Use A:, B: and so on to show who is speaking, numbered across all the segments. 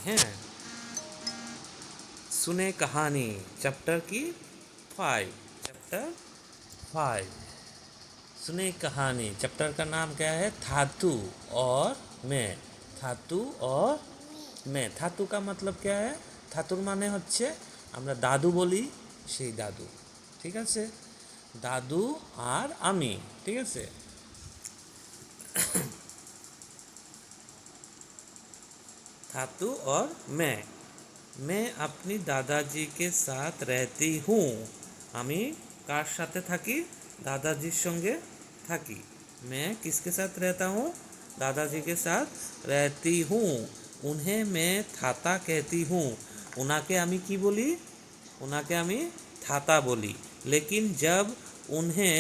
A: হ্যাঁ, सुने कहानी चैप्टर की 5। चैप्टर 5 सुने कहानी। चैप्टर का नाम क्या है? धातु और मैं। धातु और मैं। धातु का मतलब क्या है? धातुर माने হচ্ছে আমরা দাদু বলি, সেই দাদু। ঠিক আছে, দাদু আর আমি। ঠিক আছে, धातु और मैं अपनी दादाजी के साथ रहती हूँ। আমি কার সাথে থাকি? দাদাজির সঙ্গে থাকি। मैं किसके साथ रहता हूँ? दादाजी के साथ रहती हूँ। उन्हें मैं थाता कहती हूँ। उनाके আমি কি বলি? उनाके আমি थाता बोली। लेकिन जब उन्हें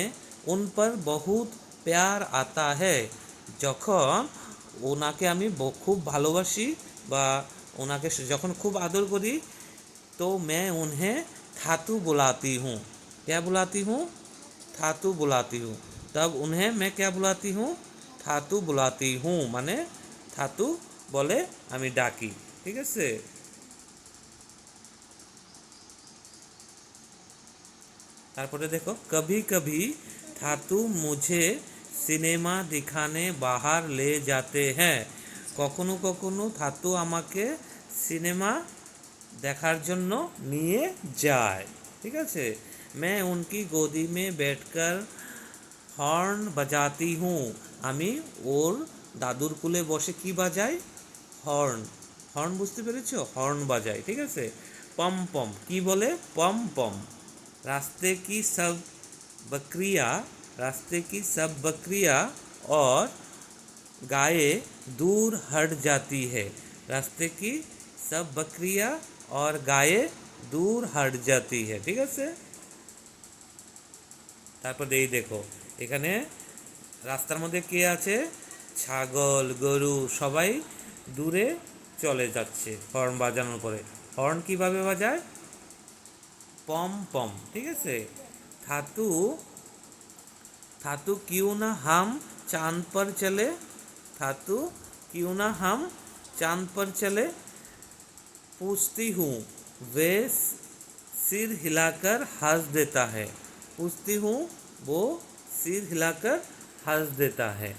A: उन पर बहुत प्यार आता है, যখন ওনাকে আমি খুব ভালোবাসি বা ওনাকে যখন খুব আদর করি, तो मैं उन्हें थातू बुलाती हूँ। क्या बुलाती हूँ? थातू बुलाती हूँ। तब उन्हें मैं क्या बुलाती हूँ? थातू बुलाती हूँ। মানে থাতু বলে আমি ডাকি। ঠিক আছে, তারপরে দেখো, कभी कभी थातू मुझे সিনেমা दिखाने बाहर ले जाते हैं। কখনো কখনো থাতু আমাকে সিনেমা দেখার জন্য নিয়ে যায়। ঠিক আছে, मैं उनकी गोदी में बैठकर হর্ন বাজাতি হুঁ। আমি ওর দাদুর কুলে বসে কি বাজাই? হর্ন। হর্ন বুঝতে পেরেছো? হর্ন বাজাই। ঠিক আছে, পম পম কি বলে? পম পম। रास्ते की सब बकरियाँ रास्ते की सब बकरियाँ और गायें दूर हट जाती है। रास्ते की सब बकरियाँ और गायें दूर हट जाती है। ঠিক আছে, তারপর এই দেখো, এখানে রাস্তার মধ্যে কে আছে? ছাগল, গরু সবাই দূরে চলে যাচ্ছে হর্ন বাজানোর পরে। হর্ন কিভাবে বাজায়? পম পম। ঠিক আছে, धातु धातु क्यों ना हम चांद पर चले। धातु क्यों ना हम चांद पर चले पूछती हूँ। वे सिर हिलाकर हंस देता है। पूछती हूँ, वो सिर हिलाकर हंस देता है।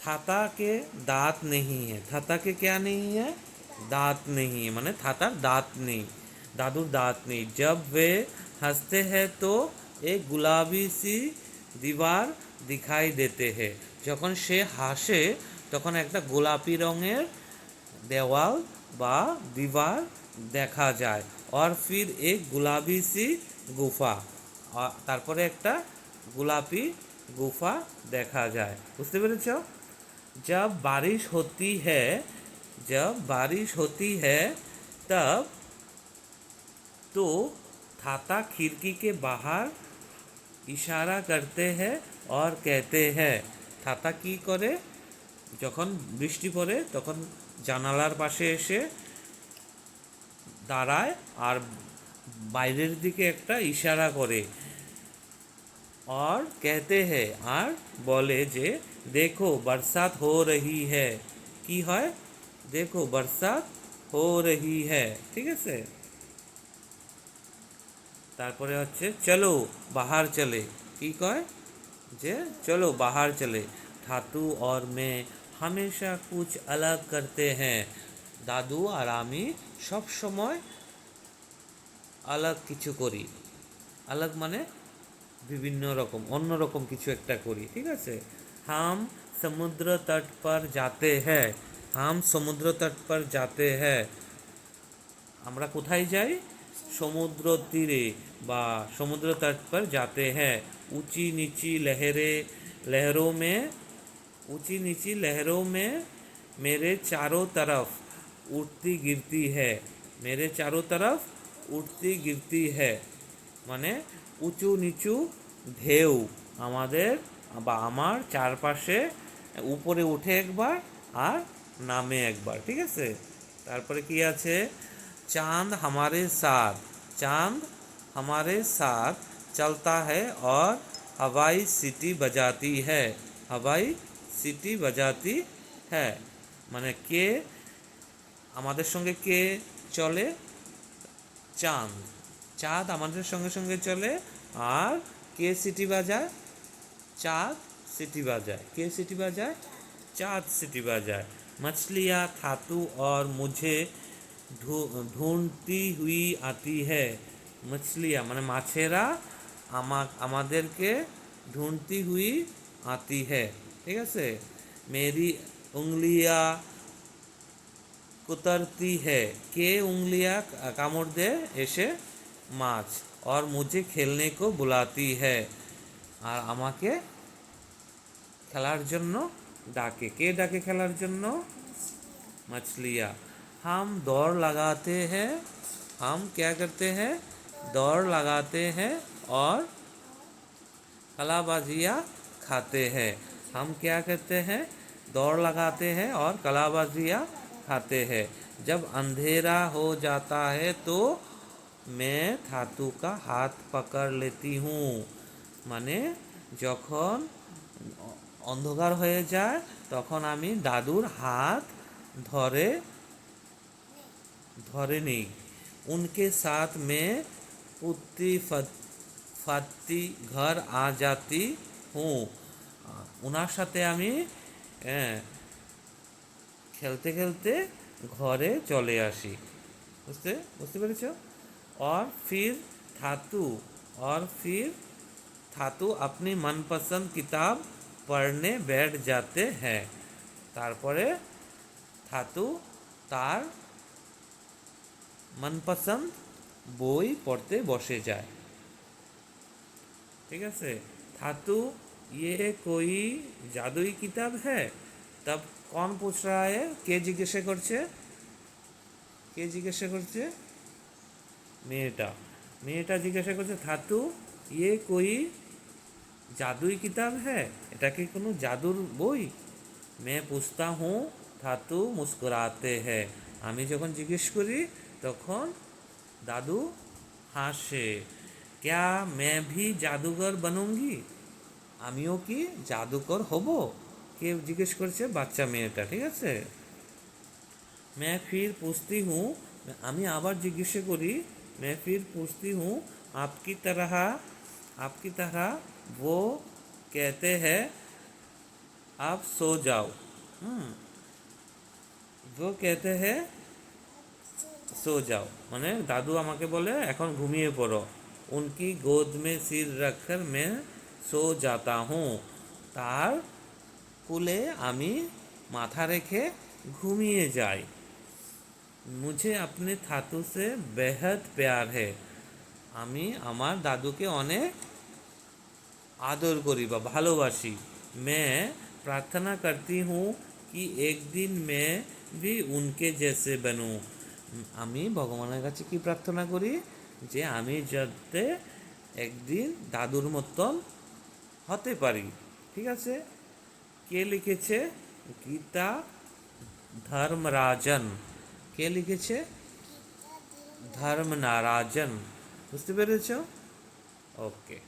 A: थाता के दांत नहीं है। थाता के क्या नहीं है? दांत नहीं है, माने थातार दांत नहीं, दादुर दांत नहीं। जब वे हंसते हैं तो एक गुलाबी सी दीवार दिखाई देते हैं। যখন সে হাসে তখন একটা গোলাপি রঙের দেওয়াল বা দিবার দেখা যায়। और फिर एक गुलाबी सी गुफा, তারপরে একটা গোলাপি গুফা দেখা যায়। বুঝতে পেরেছো? जब बारिश होती है जब बारिश होती है तब तो थाता खिड़की के बाहर इशारा करते हैं और कहते हैं। थाता की करे? যখন বৃষ্টি পড়ে তখন জানালার পাশে এসে দাঁড়ায় আর বাইরের দিকে একটা ইশারা করে। और कहते हैं আর বলে যে देखो बरसात हो रही है। কি হয়? देखो बरसात हो रही है। ঠিক আছে, তারপরে হচ্ছে চলো বাহার চলে। কি কয়? যে চলো বাহার চলে। धातु और मैं हमेशा कुछ अलग करते हैं। দাদু আর আমি সব সময় আলাগ কিছু করি। আলাগ মানে বিভিন্ন রকম, অন্য রকম কিছু একটা করি। ঠিক আছে, हम समुद्र तट पर जाते हैं। हम समुद्र तट पर जाते हैं। আমরা কোথায় যাই? সমুদ্র তীরে বা সমুদ্র तट पर जाते हैं। ऊंची नीची लहरों में ऊंची नीची लहरों में मेरे चारों तरफ उठती गिरती है। मेरे चारों तरफ उठती गिरती है মানে উঁচু নিচু ঢেউ আমাদের বা আমার চারপাশে উপরে উঠে একবার আর নামে একবার। ঠিক আছে, তারপরে কি আছে? चांद हमारे साथ चांद हमारे साथ चलता है और हवाई सीटी बजाती है। हवाई सीटी बजाती है মানে কে আমাদের সঙ্গে কে চলে? চাঁদ। চাঁদ আমাদের সঙ্গে সঙ্গে চলে। আর কে সিটি বাজায়? चाँद सीटी बजाए। के सीटी बजाए? चाँद सीटी बजाए। मछलियाँ धातु और मुझे ढूंढती हुई आती है। मछलियाँ माने माछेरा আমাদেরকে ढूंढती हुई आती है। ठीक है। मेरी उंगलियाँ कुतरती है। के उंगलियाँ कामड़ दे एसे माछ। और मुझे खेलने को बुलाती है। আর আমাকে খেলার জন্য ডাকে। কে ডাকে খেলার জন্য? मछलियाँ। हम दौड़ लगाते हैं। हम क्या करते हैं? दौड़ लगाते हैं और कलाबाजियाँ खाते हैं। हम क्या करते हैं? दौड़ लगाते हैं और कलाबाजियाँ खाते हैं। जब अंधेरा हो जाता है तो मैं धातु का हाथ पकड़ लेती हूँ। মানে যখন অন্ধকার হয়ে যায় তখন আমি দাদুর হাত ধরে ধরে নেই। उनके साथ मैं उतनी फाती घर आ जाती हूँ। ওনার সাথে আমি খেলতে খেলতে ঘরে চলে আসি। বুঝতে বুঝতে পেরেছ? और फिर धातु अपनी मनपसंद किताब पढ़ने बैठ जाते हैं। तारपरे धातु तार मनपसंद বই পড়তে বসে যায়। ठीक है। धातु ये कोई जादुई किताब है? तब कौन पूछ रहा है? के जिज्ञासा करছে? কে জিজ্ঞাসা করছে? মেয়েটা জিজ্ঞাসা করছে धातु ये कोई जादुई किताब है? এটা কি কোনো জাদুর বই? मैं पूछता हूँ धातु मुस्कुराते हैं। আমি যখন জিজ্ঞেস করি তখন দাদু হাসে। क्या मैं भी जादूगर बनूंगी? আমিও কি জাদুকর হব? কে জিজ্ঞেস করছে? বাচ্চা মেয়েটা। ঠিক আছে। मैं फिर पूछती हूँ। আমি আবার জিজ্ঞাসা করি। मैं फिर पूछती हूँ आपकी तरह वो कहते हैं आप सो जाओ। वो कहते हैं सो जाओ মানে দাদু আমাকে বলে এখন ঘুমিয়ে পড়ো। उनकी गोद में सिर रखकर मैं सो जाता हूँ। তার কোলে আমি মাথা রেখে ঘুমিয়ে যাই। मुझे अपने धातु से बेहद प्यार है। আমি আমার দাদুকে অনেক आदर करी बा भालोबासी। मैं प्रार्थना करती हूँ कि एक दिन मैं भी उनके जैसे बनूँ। আমি ভগবানের কাছে কি প্রার্থনা করি? যে আমি যাতে একদিন দাদুর মতন হতে পারি। ঠিক আছে। কে লিখেছে? গীতা ধর্মরাজন। কে লিখেছে? ধর্মনারাজন। বুঝতে পেরেছ? ওকে।